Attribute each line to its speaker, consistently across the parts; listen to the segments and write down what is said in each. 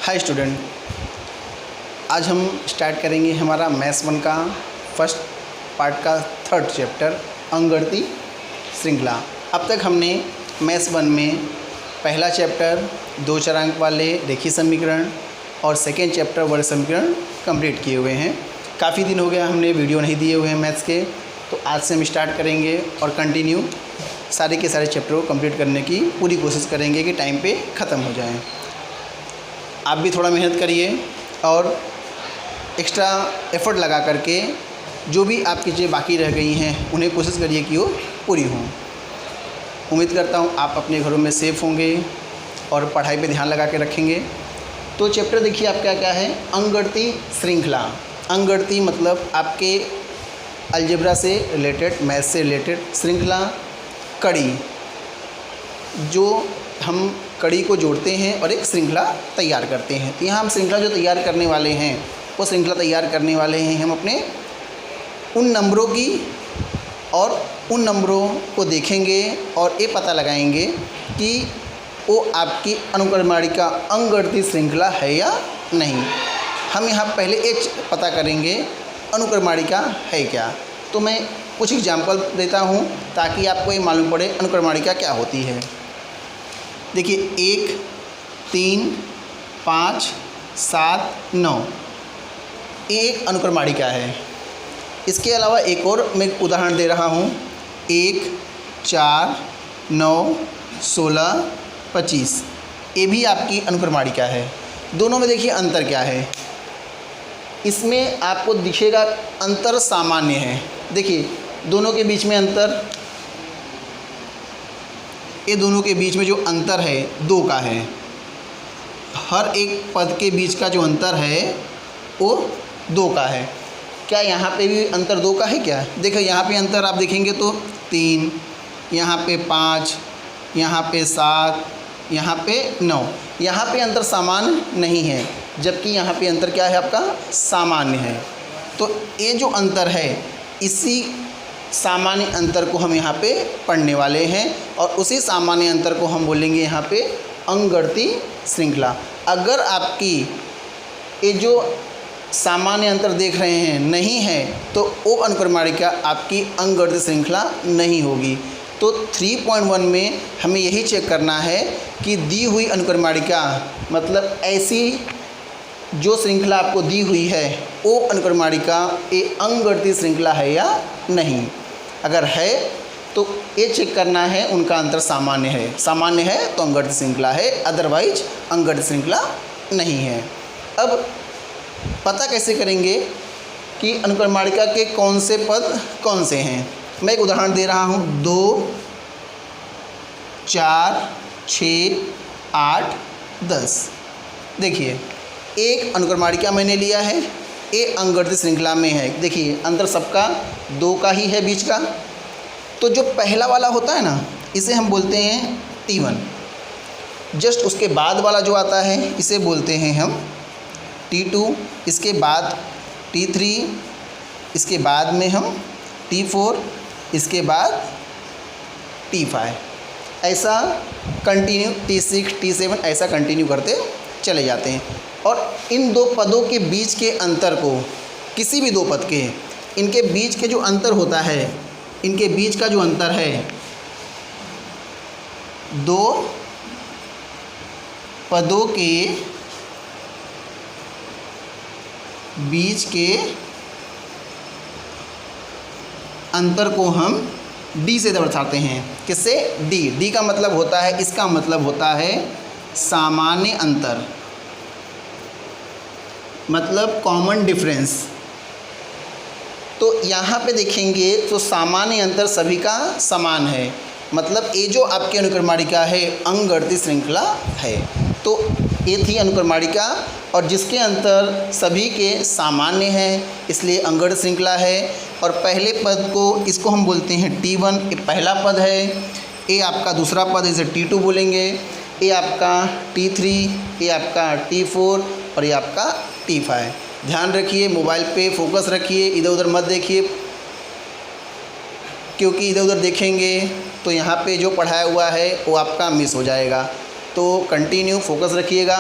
Speaker 1: Hi student, आज हम start करेंगे हमारा मैथ्स 1 का फर्स्ट पार्ट का थर्ड चैप्टर अंकगणितीय श्रृंखला। अब तक हमने मैथ्स 1 में पहला चैप्टर 2 चरांक वाले रेखीय समीकरण और सेकेंड चैप्टर वर्ग समीकरण कंप्लीट किए हुए हैं। काफ़ी दिन हो गया हमने वीडियो नहीं दिए हुए हैं मैथ्स के, तो आज से हम स्टार्ट करेंगे और कंटिन्यू सारे के सारे चैप्टर को कंप्लीट करने की पूरी कोशिश करेंगे कि टाइम पे ख़त्म हो जाएं। आप भी थोड़ा मेहनत करिए और एक्स्ट्रा एफर्ट लगा करके जो भी आपकी चीज़ें बाकी रह गई हैं उन्हें कोशिश करिए कि वो पूरी हों। उम्मीद करता हूँ आप अपने घरों में सेफ़ होंगे और पढ़ाई पे ध्यान लगा के रखेंगे। तो चैप्टर देखिए आपका क्या है, अंकगणितीय श्रृंखला। अंकगणितीय मतलब आपके अलजेब्रा से रिलेटेड, मैथ से रिलेटेड श्रृंखला, कड़ी, जो हम कड़ी को जोड़ते हैं और एक श्रृंखला तैयार करते हैं। तो यहाँ हम श्रृंखला जो तैयार करने वाले हैं वो श्रृंखला तैयार करने वाले हैं हम अपने उन नंबरों की, और उन नंबरों को देखेंगे और ये पता लगाएंगे कि वो आपकी अनुक्रमणिका अंकगणितीय श्रृंखला है या नहीं। हम यहाँ पहले ये पता करेंगे अनुक्रमणिका है क्या। तो मैं कुछ एग्जाम्पल देता हूँ ताकि आपको ये मालूम पड़े अनुक्रमणिका क्या होती है। देखिए 1, 3, 5, 7, 9 ये एक अनुक्रमणिका है। इसके अलावा एक और मैं उदाहरण दे रहा हूँ, 1, 4, 9, 16, 25 ये भी आपकी अनुक्रमणिका है। दोनों में देखिए अंतर क्या है, इसमें आपको दिखेगा अंतर सामान्य है। देखिए दोनों के बीच में अंतर, ये दोनों के बीच में जो अंतर है 2 का है। हर एक पद के बीच का जो अंतर है वो 2 का है। क्या यहाँ पे भी अंतर 2 का है क्या? देखो यहाँ पे अंतर आप देखेंगे तो 3, यहाँ पे 5, यहाँ पे 7, यहाँ पे 9। यहाँ पे अंतर सामान्य नहीं है, जबकि यहाँ पे अंतर क्या है आपका, सामान्य है। तो ये जो अंतर है इसी सामान्य अंतर को हम यहाँ पे पढ़ने वाले हैं और उसी सामान्य अंतर को हम बोलेंगे यहाँ पे अंकगणितीय श्रृंखला। अगर आपकी ये जो सामान्य अंतर देख रहे हैं नहीं है तो वो अनुक्रमणिका आपकी अंकगणितीय श्रृंखला नहीं होगी। तो 3.1 में हमें यही चेक करना है कि दी हुई अनुक्रमणिका मतलब ऐसी जो श्रृंखला आपको दी हुई है वो अनुक्रमणिका ये अंकगणितीय श्रृंखला है या नहीं। अगर है तो ये चेक करना है उनका अंतर सामान्य है। सामान्य है तो अंकगणितीय श्रृंखला है, अदरवाइज अंकगणितीय श्रृंखला नहीं है। अब पता कैसे करेंगे कि अनुक्रमणिका के कौन से पद कौन से हैं। मैं एक उदाहरण दे रहा हूँ, 2, 4, 6, 8, 10। देखिए एक अनुक्रमणिका मैंने लिया है, ये अंकगणितीय श्रृंखला में है। देखिए अंतर सबका 2 का ही है बीच का। तो जो पहला वाला होता है ना इसे हम बोलते हैं T1। जस्ट उसके बाद वाला जो आता है इसे बोलते हैं हम T2। इसके बाद T3, इसके बाद में हम T4, इसके बाद T5, ऐसा कंटिन्यू T6, T7 ऐसा कंटिन्यू करते चले जाते हैं। और इन 2 पदों के बीच के अंतर को, किसी भी 2 पद के, इनके बीच के जो अंतर होता है, इनके बीच का जो अंतर है 2 पदों के बीच के अंतर को हम D से दर्शाते हैं। किससे? D का मतलब होता है, इसका मतलब होता है सामान्य अंतर, मतलब कॉमन डिफरेंस। तो यहाँ पे देखेंगे तो सामान्य अंतर सभी का समान है, मतलब ये जो आपकी अनुक्रमणिका है अंकगणितीय श्रृंखला है। तो ये थी अनुक्रमणिका और जिसके अंतर सभी के सामान्य हैं, इसलिए अंकगणितीय श्रृंखला है। और पहले पद को, इसको हम बोलते हैं T1, ये पहला पद है। ये आपका दूसरा पद इसे T2 बोलेंगे। ये आपका T3, ये आपका T4 और ये आपका T5। ध्यान रखिए, मोबाइल पे फोकस रखिए, इधर उधर मत देखिए, क्योंकि इधर उधर देखेंगे तो यहाँ पे जो पढ़ाया हुआ है वो आपका मिस हो जाएगा। तो कंटिन्यू फोकस रखिएगा।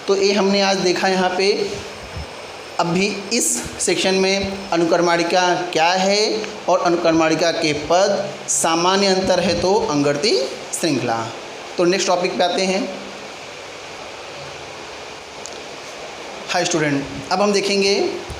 Speaker 1: तो ये हमने आज देखा यहाँ पे। अब भी इस सेक्शन में अनुक्रमणिका क्या है और अनुक्रमणिका के पद, सामान्य अंतर है तो अंगड़ती श्रृंखला। तो नेक्स्ट टॉपिक पे आते हैं। हाय स्टूडेंट, अब हम देखेंगे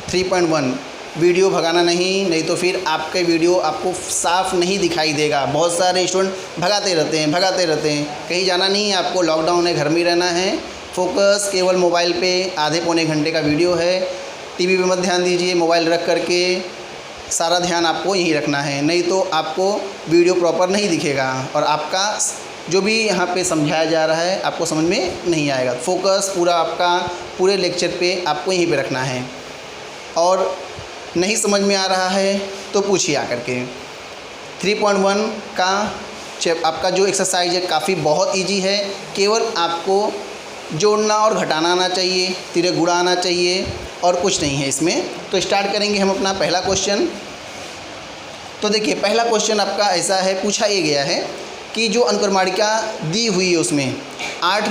Speaker 1: 3.1। वीडियो भगाना नहीं तो फिर आपके वीडियो आपको साफ नहीं दिखाई देगा। बहुत सारे स्टूडेंट भगाते रहते हैं, कहीं जाना नहीं है आपको, लॉकडाउन है, घर में ही रहना है। फोकस केवल मोबाइल पे, आधे पौने घंटे का वीडियो है। टीवी पे मत ध्यान दीजिए, मोबाइल रख करके सारा ध्यान आपको यहीं रखना है, नहीं तो आपको वीडियो प्रॉपर नहीं दिखेगा और आपका जो भी यहाँ पे समझाया जा रहा है आपको समझ में नहीं आएगा। फोकस पूरा आपका पूरे लेक्चर पे आपको यहीं पे रखना है। और नहीं समझ में आ रहा है तो पूछिए आकर के। 3.1 का आपका जो एक्सरसाइज है काफ़ी बहुत इजी है। केवल आपको जोड़ना और घटाना आना चाहिए, तिरे गुणा आना चाहिए और कुछ नहीं है इसमें। तो स्टार्ट करेंगे हम अपना पहला क्वेश्चन। तो देखिए पहला क्वेश्चन आपका ऐसा है, पूछा ये गया है कि जो अनुक्रमणिका दी हुई है उसमें 8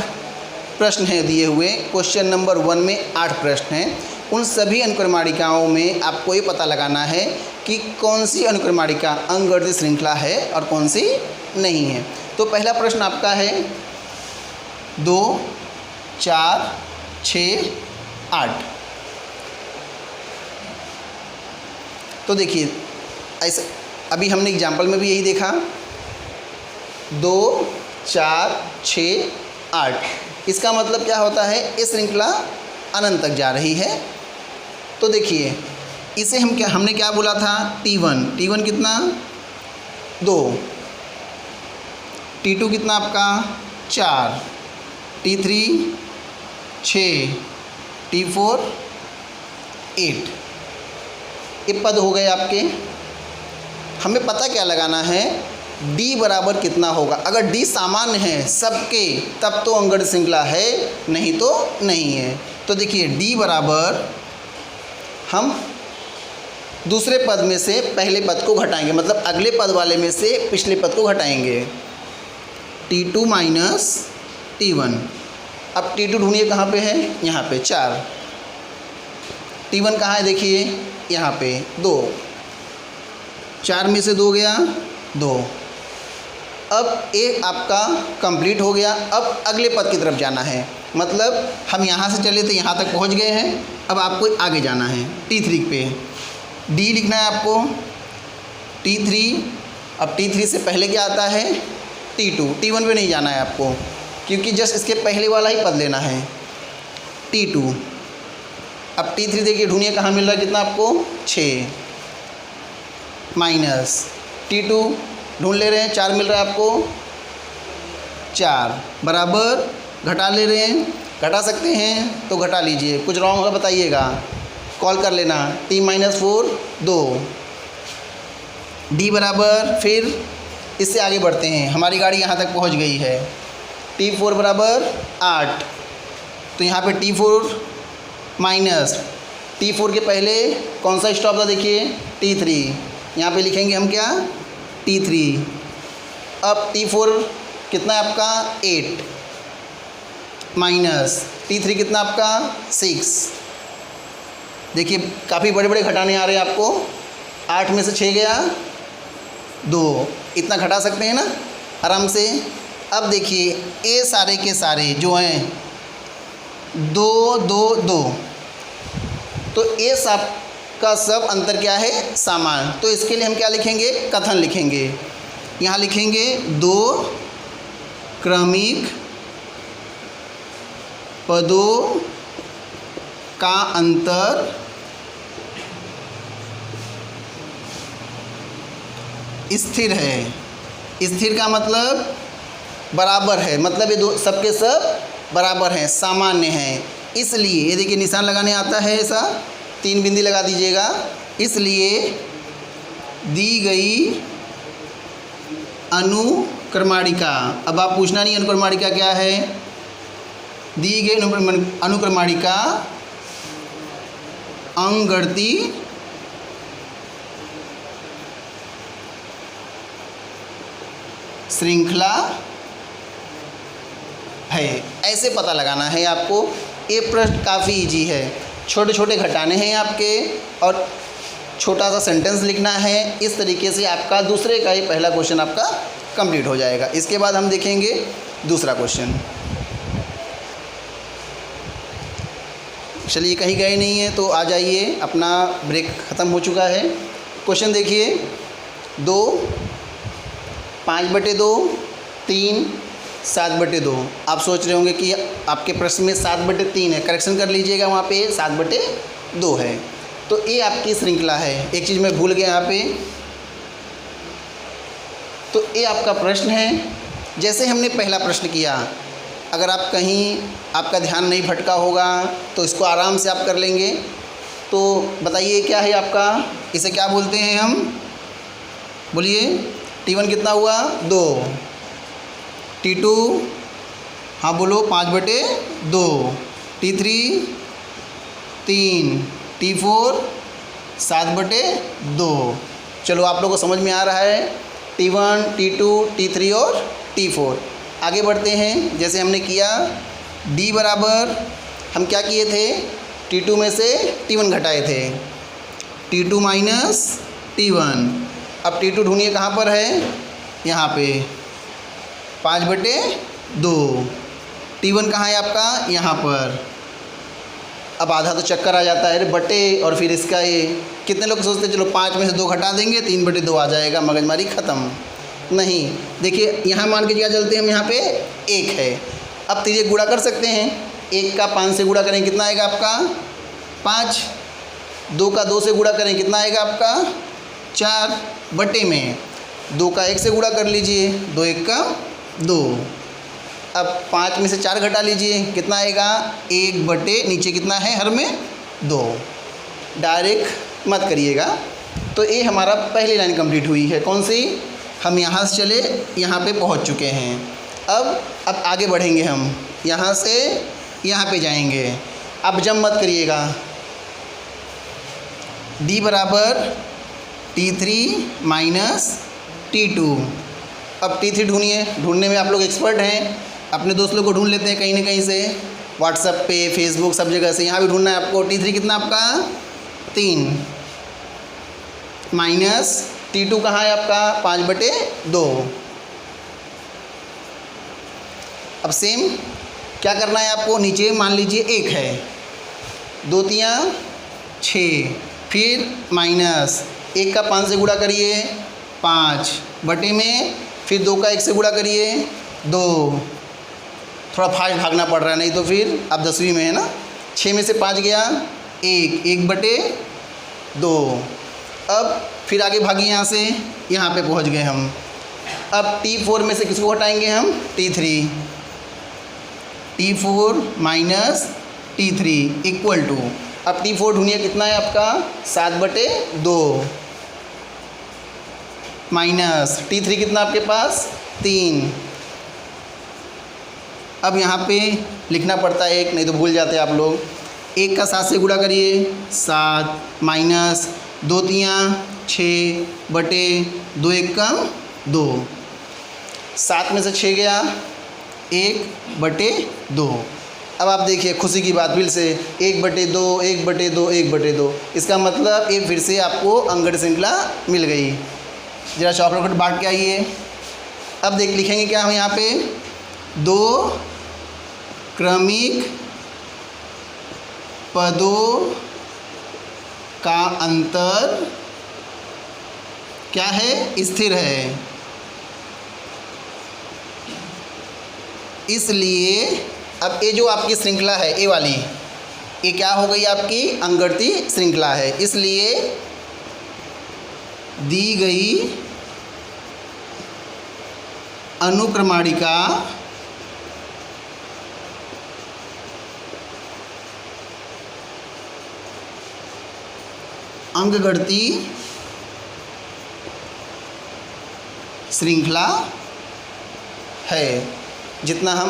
Speaker 1: प्रश्न हैं दिए हुए। क्वेश्चन नंबर 1 में 8 प्रश्न हैं। उन सभी अनुक्रमणिकाओं में आपको ये पता लगाना है कि कौन सी अनुक्रमणिका अंगगणितीय श्रृंखला है और कौन सी नहीं है। तो पहला प्रश्न आपका है 2, 4, 6, 8। तो देखिए ऐसे अभी हमने एग्जाम्पल में भी यही देखा, 2, 4, 6, 8। इसका मतलब क्या होता है, ये श्रृंखला अनंत तक जा रही है। तो देखिए इसे हमने क्या बोला था, T1 कितना 2, T2 कितना आपका 4, T3 6, T4 8। ये पद हो गए आपके। हमें पता क्या लगाना है, D बराबर कितना होगा। अगर D सामान्य है सबके तब तो अंगगणितीय श्रृंखला है, नहीं तो नहीं है। तो देखिए D बराबर हम दूसरे पद में से पहले पद को घटाएंगे, मतलब अगले पद वाले में से पिछले पद को घटाएंगे। T2 minus T1। अब T2 ढूंढिए कहाँ पे है, यहाँ पे 4। T1 कहाँ है देखिए, यहाँ पे 2। 4 में से 2 गया 2। अब एक आपका कंप्लीट हो गया। अब अगले पद की तरफ जाना है, मतलब हम यहाँ से चले थे यहाँ तक पहुँच गए हैं। अब आपको आगे जाना है T3 पे। D लिखना है आपको, T3। अब T3 से पहले क्या आता है, T2। T1 पे नहीं जाना है आपको, क्योंकि जस्ट इसके पहले वाला ही पद लेना है, T2। अब T3 देखिए ढूंढिए कहाँ मिल रहा है, कितना आपको 6 माइनस T2 ढूंढ ले रहे हैं, 4 मिल रहा है आपको 4 बराबर घटा ले रहे हैं। घटा सकते हैं तो घटा लीजिए, कुछ रॉन्ग होगा बताइएगा, कॉल कर लेना। T-4 2। D बराबर, फिर इससे आगे बढ़ते हैं, हमारी गाड़ी यहाँ तक पहुँच गई है। T4 बराबर 8। तो यहाँ पे T4 माइनस T4 के पहले कौन सा स्टॉप था देखिए, T3। यहाँ पे लिखेंगे हम क्या, T3। अब T4 कितना है आपका 8 माइनस T3 कितना आपका 6। देखिए काफ़ी बड़े बड़े घटाने आ रहे हैं आपको। 8 में से 6 गया 2, इतना घटा सकते हैं ना आराम से। अब देखिए ये सारे के सारे जो हैं 2 2 2, तो ये सब का सब अंतर क्या है, समान। तो इसके लिए हम क्या लिखेंगे, कथन लिखेंगे। यहाँ लिखेंगे 2 क्रमिक पदों का अंतर स्थिर है। स्थिर का मतलब बराबर है, मतलब ये दो सबके सब बराबर हैं, सामान्य हैं। इसलिए ये देखिए निशान लगाने आता है ऐसा, 3 बिंदी लगा दीजिएगा। इसलिए दी गई अनुक्रमणिका, अब आप पूछना नहीं अनुक्रमणिका क्या है, दी गई अनुक्रमणिका अंगगणितीय श्रृंखला है। ऐसे पता लगाना है आपको। ये प्रश्न काफ़ी इजी है, छोटे छोटे घटाने हैं आपके और छोटा सा सेंटेंस लिखना है। इस तरीके से आपका दूसरे का ही पहला क्वेश्चन आपका कंप्लीट हो जाएगा। इसके बाद हम देखेंगे दूसरा क्वेश्चन। चलिए कहीं गए नहीं है तो आ जाइए, अपना ब्रेक ख़त्म हो चुका है। क्वेश्चन देखिए, 2 5/2 3 7/2। आप सोच रहे होंगे कि आपके प्रश्न में 7/3 है, करेक्शन कर लीजिएगा, वहाँ पे 7/2 है। तो ये आपकी श्रृंखला है। एक चीज़ मैं भूल गया यहाँ पे, तो ये आपका प्रश्न है। जैसे हमने पहला प्रश्न किया, अगर आप कहीं आपका ध्यान नहीं भटका होगा तो इसको आराम से आप कर लेंगे। तो बताइए क्या है आपका, इसे क्या बोलते हैं हम, बोलिए। T1 कितना हुआ 2, T2 हाँ बोलो 5/2, T3 3, T4 7/2। चलो आप लोगों को समझ में आ रहा है, T1 T2 T3 और T4। आगे बढ़ते हैं। जैसे हमने किया D बराबर, हम क्या किए थे, T2 में से T1 घटाए थे, T2 माइनस T1। अब T2 ढूंढिए कहाँ पर है, यहाँ पे 5/2। T1 कहाँ है आपका, यहाँ पर। अब आधा तो चक्कर आ जाता है, अरे बटे और फिर इसका ये। कितने लोग सोचते हैं चलो 5 में से 2 घटा देंगे 3/2 आ जाएगा, मगजमारी ख़त्म। नहीं, देखिए यहाँ मान के क्या चलते हैं हम, यहाँ पे 1 है। अब तीजे गुणा कर सकते हैं, 1 का 5 से गुणा करें कितना आएगा आपका 5, 2 का 2 से गुणा करें कितना आएगा आपका 4, बटे में 2 का 1 से गुणा कर लीजिए, 2 1 का 2। अब 5 में से 4 घटा लीजिए, कितना आएगा 1 बटे नीचे कितना है हर में 2। डायरेक्ट मत करिएगा। तो ये हमारा पहली लाइन कंप्लीट हुई है। कौन सी, हम यहाँ से चले यहाँ पे पहुँच चुके हैं। अब आगे बढ़ेंगे, हम यहाँ से यहाँ पे जाएंगे। अब जब मत करिएगा। D बराबर T3 माइनस T2। अब T3 ढूंढिए, ढूंढने में आप लोग एक्सपर्ट हैं, अपने दोस्त लोग को ढूंढ लेते हैं कहीं ना कहीं से, व्हाट्सएप पे फेसबुक सब जगह से। यहाँ भी ढूंढना है आपको। T3 कितना आपका 3 माइनस T2 कहाँ है आपका 5/2। अब सेम क्या करना है आपको, नीचे मान लीजिए 1 है, 2 3 6, फिर माइनस 1 का 5 से गुणा करिए 5, बटे में फिर 2 का 1 से गुणा करिए 2। थोड़ा फास्ट भागना पड़ रहा है, नहीं तो फिर आप 10वीं में है ना। 6 में से 5 गया 1, 1/2। अब फिर आगे भागिए, यहाँ से यहाँ पे पहुँच गए हम। अब T4 में से किसको हटाएंगे हम, T3। T4 minus T3 equal to, अब T4 ढूंढिए कितना है आपका 7/2 माइनस T3 कितना आपके पास 3। अब यहाँ पे लिखना पड़ता है 1, नहीं तो भूल जाते आप लोग। 1 का 7 से गुणा करिए 7 माइनस 2 3 6 बटे 2 1 का 2। 7 में से 6 गया 1/2। अब आप देखिए खुशी की बात, फिर से 1/2 1/2 1/2। इसका मतलब ये फिर से आपको अंगड़ श्रृंखला मिल गई। ज़रा चॉकलेट बांट के आइए। अब देख लिखेंगे क्या हम यहाँ पे, 2 क्रमिक पदों का अंतर क्या है, स्थिर है, इसलिए अब ये जो आपकी श्रृंखला है ये वाली, ये क्या हो गई आपकी अंगड़ती श्रृंखला है। इसलिए दी गई अनुक्रमणिका अंकगणिती श्रृंखला है। जितना हम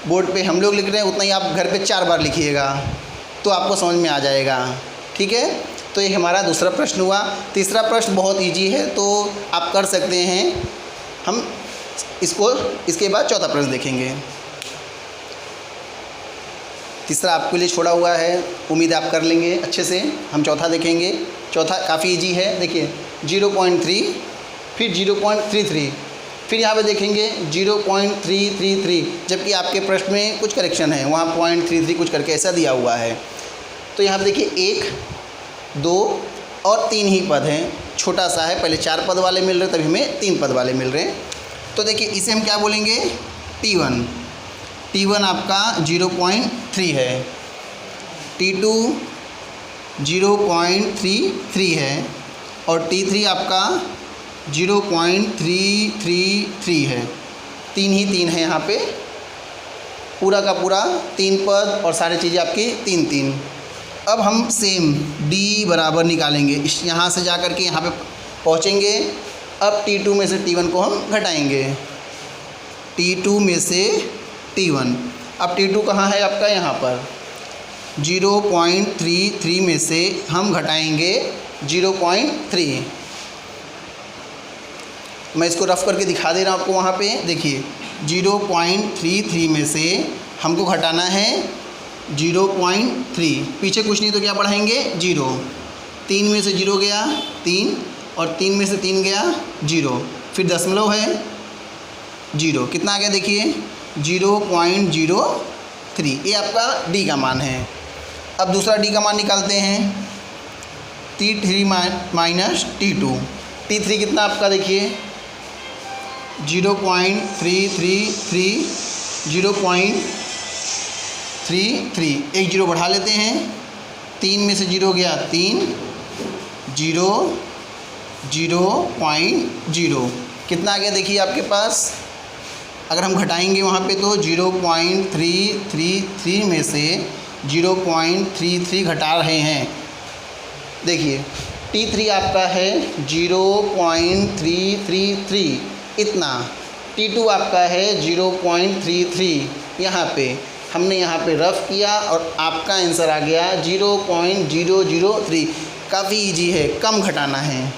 Speaker 1: बोर्ड पे हम लोग लिख रहे हैं उतना ही आप घर पे 4 बार लिखिएगा तो आपको समझ में आ जाएगा। ठीक है, तो ये हमारा दूसरा प्रश्न हुआ। तीसरा प्रश्न बहुत इजी है तो आप कर सकते हैं। हम इसको इसके बाद चौथा प्रश्न देखेंगे। तीसरा आपके लिए छोड़ा हुआ है, उम्मीद आप कर लेंगे अच्छे से। हम चौथा देखेंगे। चौथा काफ़ी इजी है, देखिए 0.3, फिर 0.33, फिर यहाँ पे देखेंगे 0.333, जबकि आपके प्रश्न में कुछ करेक्शन है, वहाँ 0.33 कुछ करके ऐसा दिया हुआ है। तो यहाँ पे देखिए 1, 2 और 3 ही पद हैं, छोटा सा है, पहले 4 पद वाले मिल रहे तभी हमें 3 पद वाले मिल रहे हैं। तो देखिए इसे हम क्या बोलेंगे, T1। T1 आपका 0.3 है, T2 0.33 है और T3 आपका 0.333 है। 3 ही 3 है यहाँ पे, पूरा का पूरा 3 पद और सारी चीज़ें आपकी 3-3। अब हम सेम D बराबर निकालेंगे, इस यहाँ से जा कर के यहाँ पे पहुँचेंगे। अब T2 में से T1 को हम घटाएंगे, T2 में से T1। अब T2 कहाँ है आपका, यहाँ पर 0.33 में से हम घटाएंगे 0.3। मैं इसको रफ करके दिखा दे रहा हूँ आपको। वहाँ पे देखिए 0.33 में से हमको घटाना है 0.3, पीछे कुछ नहीं तो क्या बढ़ाएंगे 0। 3 में से 0 गया 3 और 3 में से 3 गया 0, फिर दशमलव है 0, कितना आ गया देखिए 0.03। ये आपका D का मान है। अब दूसरा D का मान निकालते हैं, T3 माइनस T2। T3 कितना आपका देखिए 0.333, 0.33, एक 0 बढ़ा लेते हैं। 3 में से 0 गया 3, 0, 0.0, कितना आ गया देखिए आपके पास। अगर हम घटाएंगे वहाँ पे तो 0.333 में से 0.33 घटा रहे हैं। देखिए T3 आपका है 0.333 इतना, T2 आपका है 0.33। यहाँ पे हमने यहाँ पे रफ किया और आपका आंसर आ गया 0.003। काफ़ी इजी है, कम घटाना है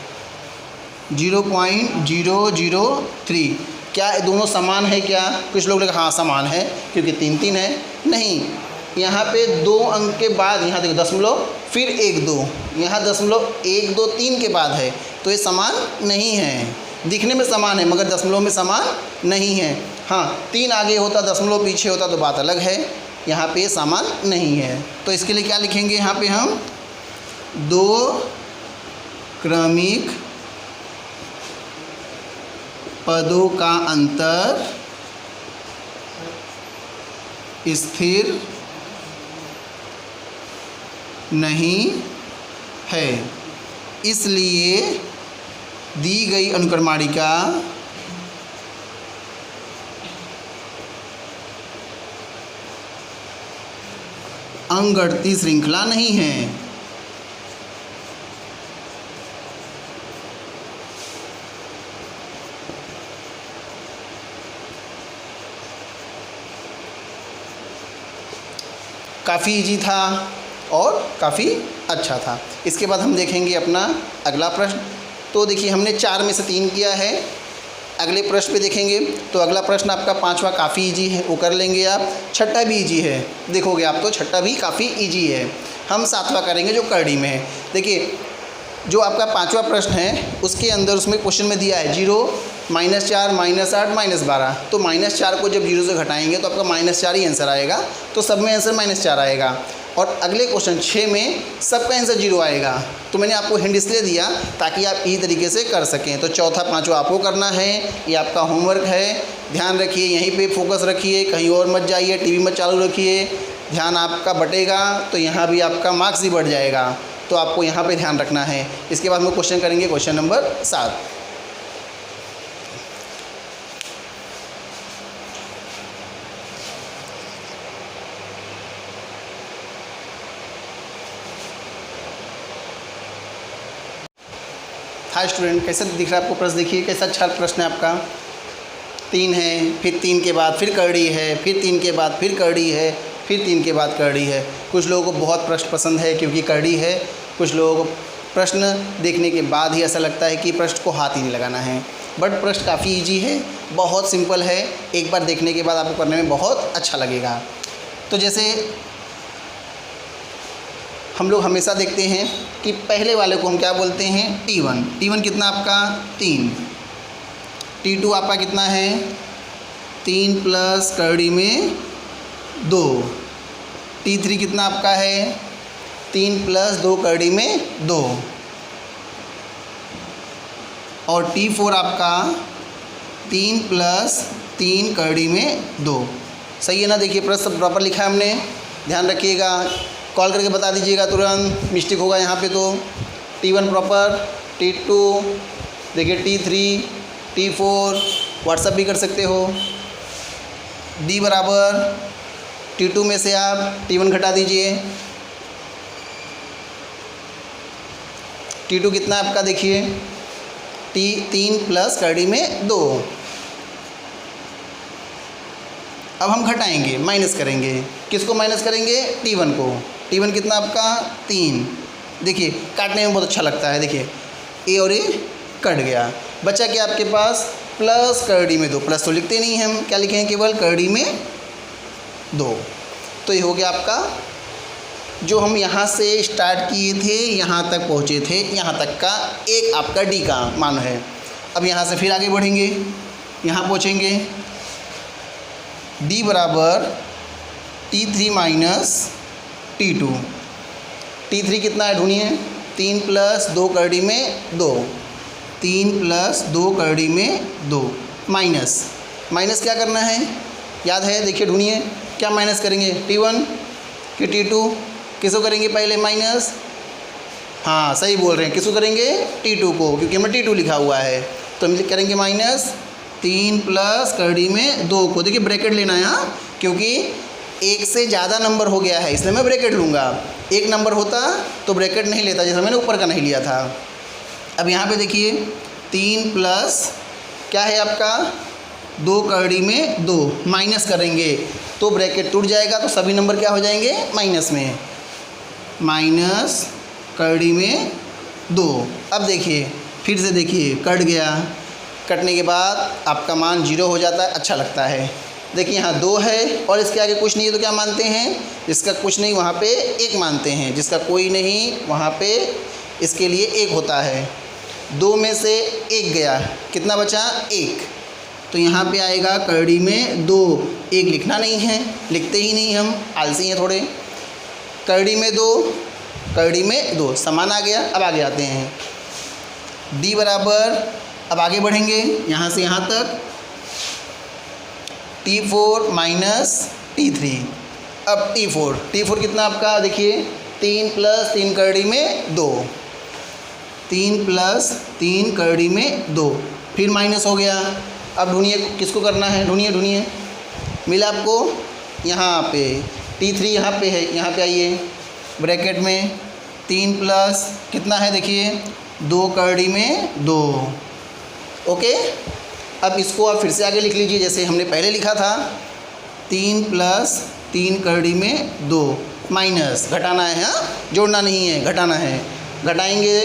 Speaker 1: 0.003। क्या दोनों समान है क्या? कुछ लोग लगे हाँ समान है क्योंकि 3-3 है। नहीं, यहाँ पे 2 अंक के बाद यहाँ देखो दशमलव फिर 1 2, यहाँ दशमलव 1 2 3 के बाद है, तो ये समान नहीं है। दिखने में समान है मगर दशमलव में समान नहीं है। हाँ 3 आगे होता दशमलव पीछे होता तो बात अलग है, यहाँ पे समान नहीं है। तो इसके लिए क्या लिखेंगे यहाँ पे हम 2 क्रमिक पदों का अंतर स्थिर नहीं है, इसलिए दी गई अनुक्रमाणिका अंकगणितीय श्रृंखला नहीं है। काफ़ी इजी था और काफ़ी अच्छा था। इसके बाद हम देखेंगे अपना अगला प्रश्न। तो देखिए हमने 4 में से 3 किया है। अगले प्रश्न पे देखेंगे तो अगला प्रश्न आपका 5वां काफ़ी इजी है, वो कर लेंगे आप। छठा भी इजी है, देखोगे आप तो छठा भी काफ़ी इजी है। हम 7वां करेंगे जो करड़ी में है। देखिए जो आपका 5वां प्रश्न है उसके अंदर उसमें क्वेश्चन में दिया है 0, -4, -8, -12। तो -4 को जब 0 से घटाएंगे तो आपका -4 ही आंसर आएगा, तो सब में आंसर -4 आएगा। और अगले क्वेश्चन 6 में सबका आंसर 0 आएगा। तो मैंने आपको हिंट इसलिए दिया ताकि आप इसी तरीके से कर सकें। तो चौथा 5वां आपको करना है, ये आपका होमवर्क है। ध्यान रखिए, यहीं पे फोकस रखिए, कहीं और मत जाइए, टीवी मत चालू रखिए। ध्यान आपका बटेगा तो यहाँ भी आपका मार्क्स ही बढ़ जाएगा, तो आपको यहाँ पे ध्यान रखना है। इसके बाद हम क्वेश्चन करेंगे क्वेश्चन नंबर 7। हाय स्टूडेंट, कैसा दिख रहा है आपको प्रश्न? देखिए कैसा अच्छा प्रश्न है आपका। 3 है, फिर 3 के बाद फिर करड़ी है, फिर 3 के बाद फिर करड़ी है, फिर 3 के बाद करड़ी है। कुछ लोगों को बहुत प्रश्न पसंद है क्योंकि करड़ी है, कुछ लोगों को प्रश्न देखने के बाद ही ऐसा लगता है कि प्रश्न को हाथ ही नहीं लगाना है। बट प्रश्न काफ़ी ईजी है, बहुत सिंपल है, एक बार देखने के बाद आपको करने में बहुत अच्छा लगेगा। तो जैसे हम लोग हमेशा देखते हैं कि पहले वाले को हम क्या बोलते हैं, T1। T1 कितना आपका 3, T2 आपका कितना है 3 प्लस कड़ी में 2, T3 कितना आपका है 3 प्लस 2 कड़ी में 2, और T4 आपका 3 प्लस 3 कड़ी में 2। सही है ना। देखिए प्रश्न सब प्रॉपर लिखा है हमने, ध्यान रखिएगा, कॉल करके बता दीजिएगा तुरंत, मिस्टेक होगा यहाँ पे तो। T1 प्रॉपर, T2 देखिए, T3, T4 व्हाट्सअप भी कर सकते हो। D बराबर T2 में से आप T1 घटा दीजिए, T2 कितना आपका देखिए 3 प्लस कड़ी में 2। अब हम घटाएंगे, माइनस करेंगे, किसको माइनस करेंगे, T1 को। T1 कितना आपका 3, देखिए काटने में बहुत अच्छा लगता है, देखिए ए और ए कट गया, बचा क्या आपके पास प्लस कड़ी में 2, प्लस तो लिखते नहीं हम, क्या लिखे हैं केवल कड़ी में 2। तो ये हो गया आपका, जो हम यहाँ से स्टार्ट किए थे यहाँ तक पहुँचे थे, यहाँ तक का एक आपका डी का मान है। अब यहाँ से फिर आगे बढ़ेंगे, यहाँ पहुँचेंगे, डी बराबर T3 माइनस T2। T3 कितना है ढूंढिए, 3 प्लस 2 कड़ी में 2, 3 प्लस 2 कड़ी में 2, माइनस, माइनस क्या करना है याद है, देखिए ढूंढिए क्या माइनस करेंगे, T1 कि T2, किसको करेंगे पहले माइनस, हाँ सही बोल रहे हैं, किसको करेंगे T2 को, क्योंकि हमें T2 लिखा हुआ है, तो हम करेंगे माइनस 3 प्लस कड़ी में 2 को, देखिए ब्रैकेट लेना है हाँ, क्योंकि एक से ज़्यादा नंबर हो गया है इसलिए मैं ब्रैकेट लूँगा, एक नंबर होता तो ब्रैकेट नहीं लेता, जैसे मैंने ऊपर का नहीं लिया था। अब यहाँ पे देखिए 3 प्लस क्या है आपका 2 कड़ी में 2, माइनस करेंगे तो ब्रैकेट टूट जाएगा, तो सभी नंबर क्या हो जाएंगे माइनस में, माइनस कड़ी में 2। अब देखिए फिर से देखिए कट गया, कटने के बाद आपका मान 0 हो जाता है, अच्छा लगता है। देखिए यहाँ 2 है और इसके आगे कुछ नहीं है तो क्या मानते हैं, जिसका कुछ नहीं वहाँ पे 1 मानते हैं, जिसका कोई नहीं वहाँ पे इसके लिए 1 होता है। 2 में से 1 गया, कितना बचा 1, तो यहाँ पे आएगा कड़ी में 2, 1 लिखना नहीं है, लिखते ही नहीं हम, आलसी हैं थोड़े। कड़ी में 2, कड़ी में 2 समान आ गया। अब आगे आते हैं, डी बराबर, अब आगे बढ़ेंगे यहाँ से यहाँ तक, T4 माइनस T3। अब T4 कितना आपका देखिए 3 प्लस 3 कड़ी में 2, 3 प्लस 3 कड़ी में 2, फिर माइनस हो गया। अब ढूंढिए किसको करना है, ढूंढिए मिला आपको, यहाँ पे T3 यहाँ पे है, यहाँ पे आइए ब्रैकेट में 3 प्लस कितना है देखिए 2 कड़ी में 2, ओके। अब इसको आप फिर से आगे लिख लीजिए जैसे हमने पहले लिखा था, 3 प्लस 3 कड़ी में 2, माइनस घटाना है हाँ, जोड़ना नहीं है, घटाना है। घटाएंगे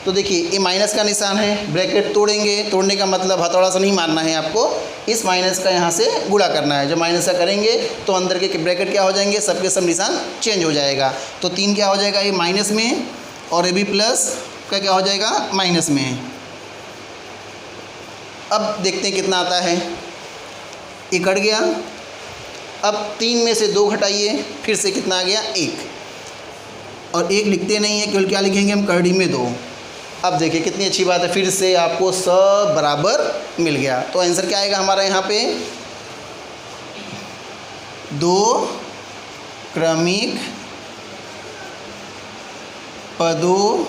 Speaker 1: तो देखिए ये माइनस का निशान है, ब्रैकेट तोड़ेंगे, तोड़ने का मतलब हथौड़ा से नहीं मारना है आपको, इस माइनस का यहाँ से गुणा करना है। जब माइनस का करेंगे तो अंदर के ब्रैकेट क्या हो जाएंगे, सबके सब निशान चेंज हो जाएगा। तो 3 क्या हो जाएगा ये माइनस में, और ये भी प्लस का क्या हो जाएगा माइनस में। अब देखते हैं कितना आता है, ये कट गया। अब 3 में से 2 घटाइए, फिर से कितना आ गया 1, और 1 लिखते नहीं है, केवल क्या लिखेंगे हम कड़ी में 2। अब देखिए कितनी अच्छी बात है, फिर से आपको सब बराबर मिल गया। तो आंसर क्या आएगा हमारा यहाँ पे, 2 क्रमिक पदों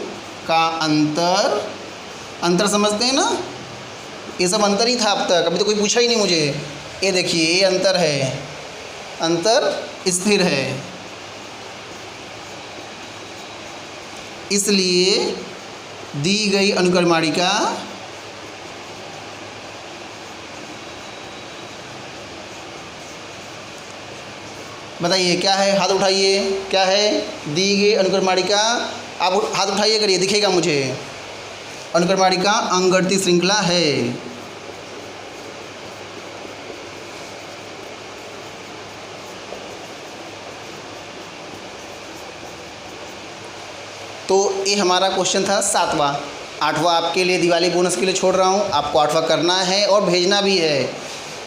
Speaker 1: का अंतर समझते हैं ना, ये सब अंतर ही था अब तक, अभी तो कोई पूछा ही नहीं मुझे। ये देखिए ये अंतर है, अंतर स्थिर है, इसलिए दी गई अनुक्रमणिका बताइए क्या है, हाथ उठाइए, क्या है, दी गई अनुक्रमणिका, आप हाथ उठाइए करिए, दिखेगा मुझे। अनुक्रमणिका अंगगणितीय श्रृंखला है। तो ये हमारा क्वेश्चन था 7वां। 8वां आपके लिए दिवाली बोनस के लिए छोड़ रहा हूँ, आपको 8वां करना है और भेजना भी है।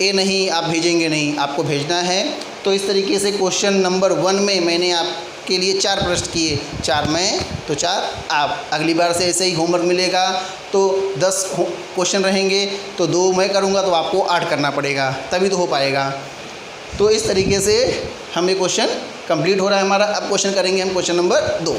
Speaker 1: ये नहीं आप भेजेंगे नहीं, आपको भेजना है। तो इस तरीके से क्वेश्चन नंबर 1 में मैंने आपके लिए 4 प्रश्न किए, 4 मैं तो 4 आप। अगली बार से ऐसे ही होमवर्क मिलेगा तो 10 क्वेश्चन रहेंगे, तो 2 मैं करूँगा तो आपको 8 करना पड़ेगा, तभी तो हो पाएगा। तो इस तरीके से हमें क्वेश्चन कंप्लीट हो रहा है हमारा। अब क्वेश्चन करेंगे हम क्वेश्चन नंबर 2।